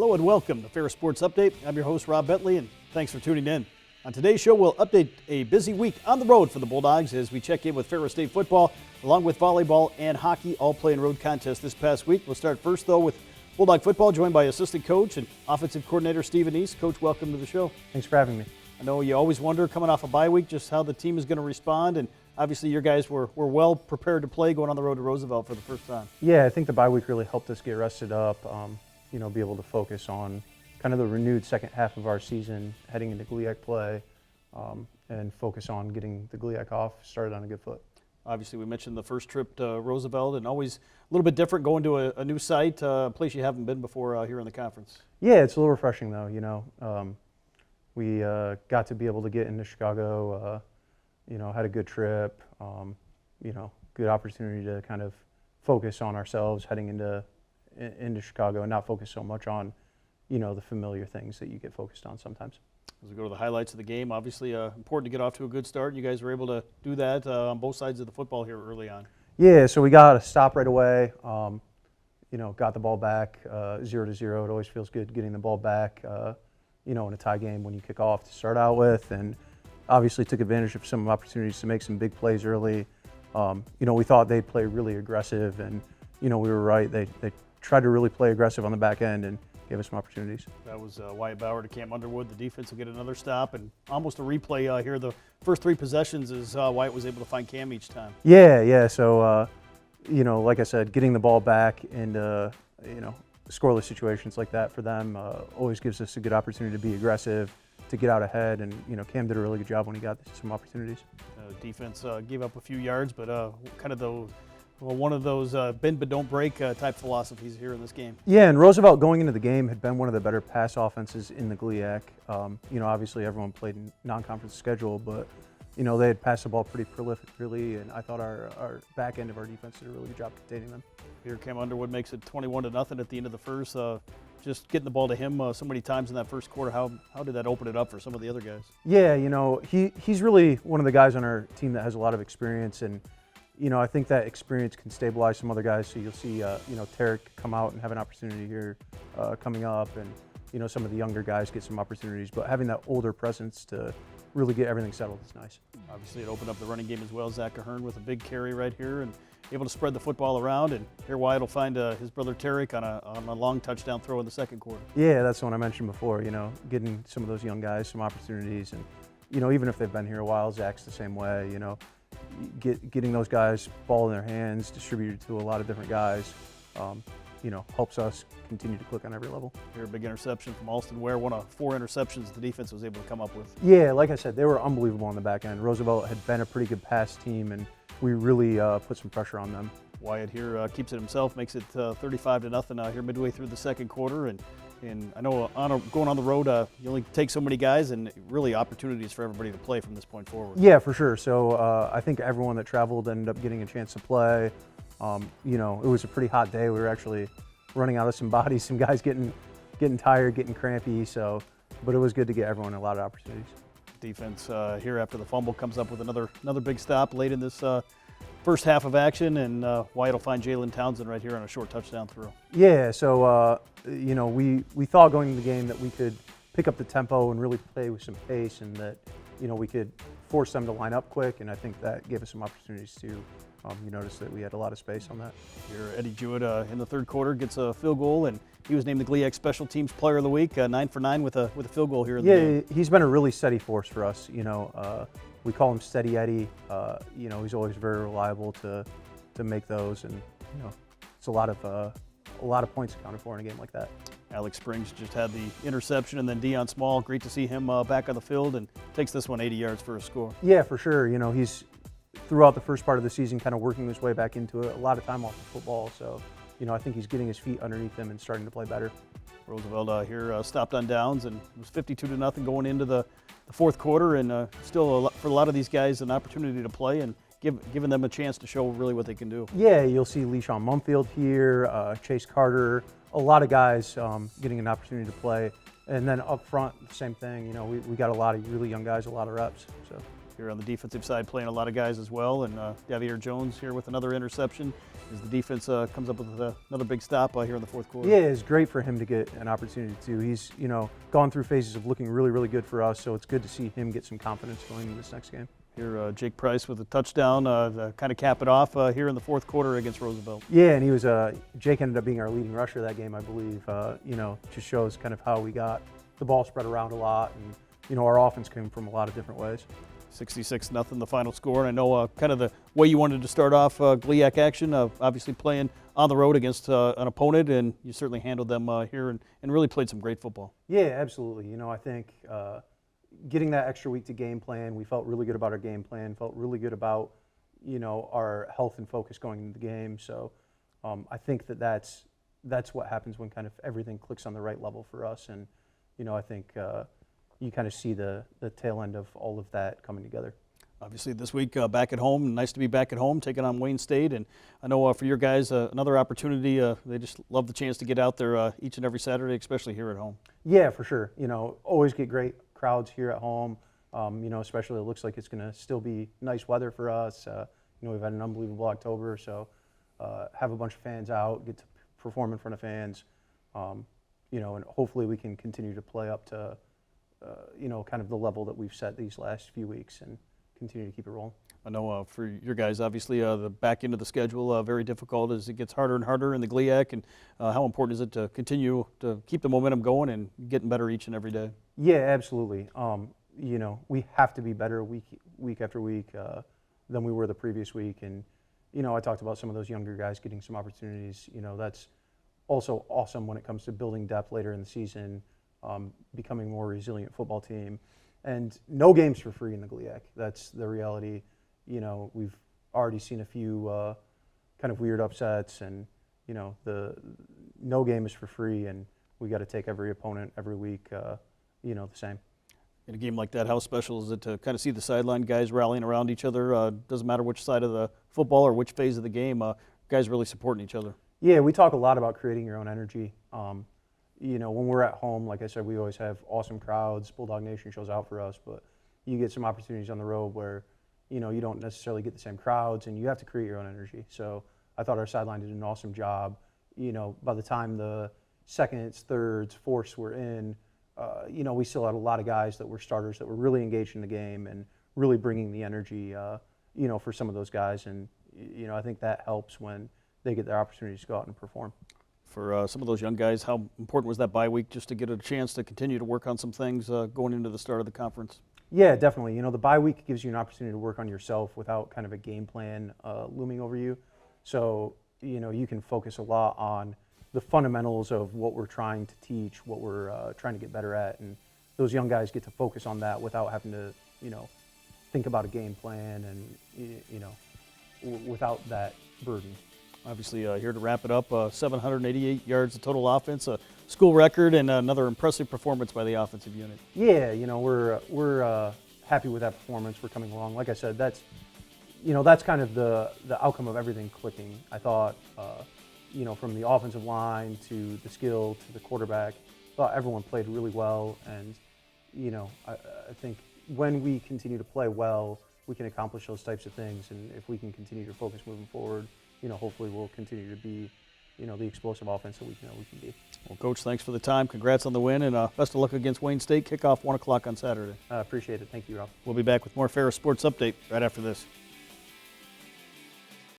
Hello and welcome to Ferris Sports Update. I'm your host, Rob Bentley, and thanks for tuning in. On today's show, we'll update a busy week on the road for the Bulldogs as we check in with Ferris State football, along with volleyball and hockey, all playing road contests this past week. We'll start first, though, with Bulldog football, joined by assistant coach and offensive coordinator Steve Annese. Coach, welcome to the show. Thanks for having me. I know you always wonder, coming off a bye week, just how the team is going to respond, and obviously your guys were well prepared to play going on the road to Roosevelt for the first time. Yeah, I think the bye week really helped us get rested up, be able to focus on kind of the renewed second half of our season, heading into GLIAC play, and focus on getting the GLIAC off, started on a good foot. Obviously, we mentioned the first trip to Roosevelt, and always a little bit different going to a new site, a place you haven't been before here in the conference. Yeah, it's a little refreshing though, we got to be able to get into Chicago, had a good trip, good opportunity to kind of focus on ourselves heading into Chicago and not focus so much on, the familiar things that you get focused on sometimes. As we go to the highlights of the game, obviously important to get off to a good start. You guys were able to do that on both sides of the football here early on. Yeah, so we got a stop right away, got the ball back 0-0. It always feels good getting the ball back, in a tie game when you kick off to start out with, and obviously took advantage of some opportunities to make some big plays early. We thought they'd play really aggressive, and, we were right. They tried to really play aggressive on the back end and gave us some opportunities. That was Wyatt Bauer to Cam Underwood. The defense will get another stop, and almost a replay here. The first three possessions is Wyatt was able to find Cam each time. Yeah. So, like I said, getting the ball back and, scoreless situations like that for them always gives us a good opportunity to be aggressive, to get out ahead, and Cam did a really good job when he got some opportunities. Defense gave up a few yards, but kind of one of those bend but don't break type philosophies here in this game. Yeah, and Roosevelt going into the game had been one of the better pass offenses in the GLIAC. Obviously everyone played in non-conference schedule, but they had passed the ball pretty prolifically, and I thought our back end of our defense did a really good job containing them. Here, Cam Underwood makes it 21-0 at the end of the first. Just getting the ball to him so many times in that first quarter, how did that open it up for some of the other guys? Yeah, he's really one of the guys on our team that has a lot of experience, and I think that experience can stabilize some other guys. So you'll see, Tarek come out and have an opportunity here coming up, and some of the younger guys get some opportunities. But having that older presence to really get everything settled is nice. Obviously, it opened up the running game as well. Zach Ahern with a big carry right here and able to spread the football around. And here Wyatt will find his brother Tarek on a long touchdown throw in the second quarter. Yeah, that's the one I mentioned before. Getting some of those young guys some opportunities, and even if they've been here a while, Zach's the same way. Getting those guys ball in their hands, distributed to a lot of different guys, helps us continue to click on every level. Here, a big interception from Alston Ware, one of 4 interceptions the defense was able to come up with. Yeah, like I said, they were unbelievable on the back end. Roosevelt had been a pretty good pass team, and we really put some pressure on them. Wyatt here keeps it himself, makes it 35-0 here midway through the second quarter, and I know going on the road, you only take so many guys, and really opportunities for everybody to play from this point forward. Yeah, for sure. So I think everyone that traveled ended up getting a chance to play. It was a pretty hot day. We were actually running out of some bodies, some guys getting tired, getting crampy. But it was good to get everyone a lot of opportunities. Defense here after the fumble comes up with another big stop late in this first half of action, and Wyatt will find Jalen Townsend right here on a short touchdown throw. Yeah, so we thought going into the game that we could pick up the tempo and really play with some pace, and that we could force them to line up quick, and I think that gave us some opportunities too. You notice that we had a lot of space on that. Here, Eddie Jewett in the third quarter gets a field goal, and he was named the GLIAC Special Teams Player of the Week, 9 for 9 with a field goal here in the game. Yeah, he's been a really steady force for us. We call him Steady Eddie. He's always very reliable to make those, and it's a lot of points accounted for in a game like that. Alex Springs just had the interception, and then Dion Small, great to see him back on the field, and takes this one 80 yards for a score. Yeah, for sure. He's throughout the first part of the season kind of working his way back into it, a lot of time off the football. So, I think he's getting his feet underneath him and starting to play better. Roosevelt here stopped on downs, and it was 52-0 going into the fourth quarter, and still for a lot of these guys an opportunity to play and giving them a chance to show really what they can do. Yeah, you'll see Leishawn Mumfield here, Chase Carter, a lot of guys getting an opportunity to play. And then up front, the same thing. We got a lot of really young guys, a lot of reps. So Here on the defensive side, playing a lot of guys as well, and Javier Jones here with another interception as the defense comes up with another big stop here in the fourth quarter. Yeah, it's great for him to get an opportunity too. He's gone through phases of looking really, really good for us, so it's good to see him get some confidence going into this next game. Here, Jake Price with a touchdown to kind of cap it off here in the fourth quarter against Roosevelt. Yeah, and he was Jake ended up being our leading rusher that game, I believe. Just shows kind of how we got the ball spread around a lot, and our offense came from a lot of different ways. 66-0 the final score, and I know kind of the way you wanted to start off GLIAC action, obviously playing on the road against an opponent, and you certainly handled them here and really played some great football. Yeah, absolutely. I think getting that extra week to game plan, we felt really good about our game plan, felt really good about our health and focus going into the game. So I think that's what happens when kind of everything clicks on the right level for us, and I think you kind of see the tail end of all of that coming together. Obviously this week back at home, nice to be back at home, taking on Wayne State, and I know for your guys another opportunity. They just love the chance to get out there each and every Saturday, especially here at home. Yeah, for sure. Always get great crowds here at home. Especially it looks like it's going to still be nice weather for us. We've had an unbelievable October, so have a bunch of fans out, get to perform in front of fans, and hopefully we can continue to play up to kind of the level that we've set these last few weeks and continue to keep it rolling. I know for your guys, obviously the back end of the schedule very difficult as it gets harder and harder in the GLIAC, and how important is it to continue to keep the momentum going and getting better each and every day? Yeah, absolutely. We have to be better week after week than we were the previous week, and I talked about some of those younger guys getting some opportunities. That's also awesome when it comes to building depth later in the season. Becoming a more resilient football team, and no games for free in the GLIAC. That's the reality. We've already seen a few kind of weird upsets, and the no game is for free, and we got to take every opponent every week, the same. In a game like that, how special is it to kind of see the sideline guys rallying around each other? Doesn't matter which side of the football or which phase of the game, guys really supporting each other. Yeah, we talk a lot about creating your own energy. When we're at home, like I said, we always have awesome crowds. Bulldog Nation shows out for us, but you get some opportunities on the road where, you don't necessarily get the same crowds, and you have to create your own energy. So I thought our sideline did an awesome job. By the time the seconds, thirds, fourths were in, we still had a lot of guys that were starters that were really engaged in the game and really bringing the energy, for some of those guys. And, I think that helps when they get their opportunities to go out and perform. For some of those young guys, how important was that bye week just to get a chance to continue to work on some things going into the start of the conference? Yeah, definitely. The bye week gives you an opportunity to work on yourself without kind of a game plan looming over you. So, you can focus a lot on the fundamentals of what we're trying to teach, what we're trying to get better at. And those young guys get to focus on that without having to, think about a game plan and, without that burden. Obviously, here to wrap it up, 788 yards of total offense, a school record, and another impressive performance by the offensive unit. Yeah, we're happy with that performance. We're coming along. Like I said, that's kind of the outcome of everything clicking. I thought, from the offensive line to the skill to the quarterback, I thought everyone played really well. And, I think when we continue to play well, we can accomplish those types of things. And if we can continue to focus moving forward, hopefully we'll continue to be, the explosive offense that we can be. Well, Coach, thanks for the time. Congrats on the win, and best of luck against Wayne State. Kickoff 1 o'clock on Saturday. I appreciate it. Thank you, Rob. We'll be back with more Ferris Sports Update right after this.